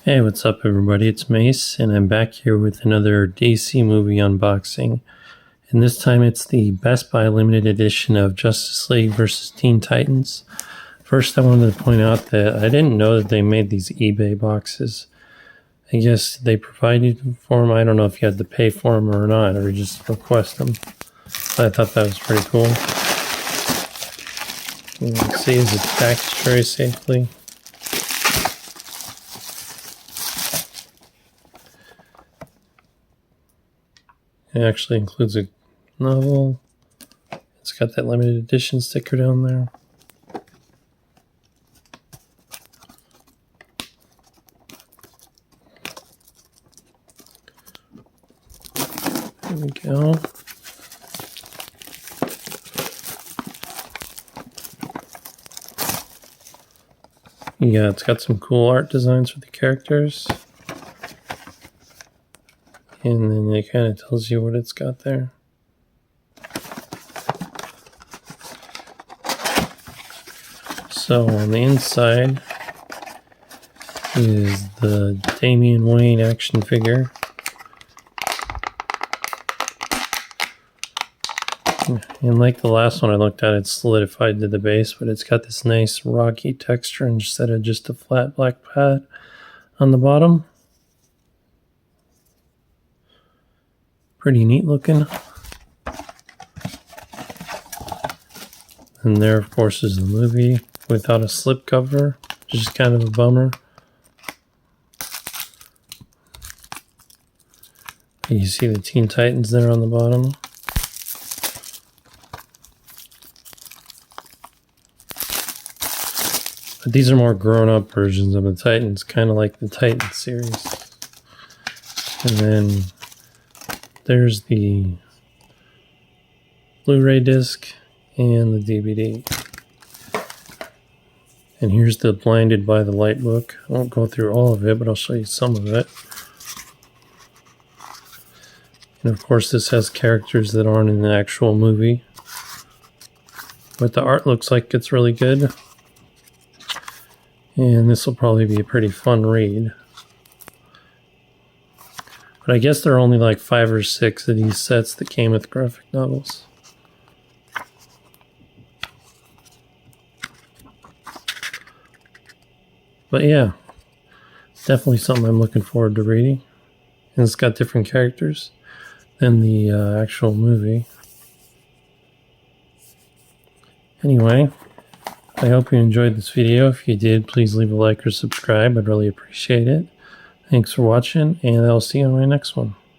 Hey, what's up everybody? It's Mace, and I'm back here with another DC movie unboxing. And this time it's the Best Buy limited edition of Justice League vs. Teen Titans. First, I wanted to point out that I didn't know that they made these eBay boxes. I guess they provided for them. I don't know if you had to pay for them or not, or just request them. But I thought that was pretty cool. You can see it's packaged very safely. It actually includes a novel. It's got that limited edition sticker down there. There we go. Yeah, it's got some cool art designs for the characters. And then it kind of tells you what it's got there. So on the inside is the Damian Wayne action figure. And like the last one I looked at, it's solidified to the base, but it's got this nice rocky texture instead of just a flat black pad on the bottom. Pretty neat looking. And there, of course, is the movie without a slipcover, which is kind of a bummer. You see the Teen Titans there on the bottom. But these are more grown-up versions of the Titans, kind of like the Titans series. And then there's the Blu-ray disc and the DVD. And here's the Blinded by the Light book. I won't go through all of it, but I'll show you some of it. And of course this has characters that aren't in the actual movie. But the art looks like it's really good. And this will probably be a pretty fun read. But I guess there are only like 5 or 6 of these sets that came with graphic novels. But yeah, definitely something I'm looking forward to reading. And it's got different characters than the actual movie. Anyway, I hope you enjoyed this video. If you did, please leave a like or subscribe. I'd really appreciate it. Thanks for watching, and I'll see you on my next one.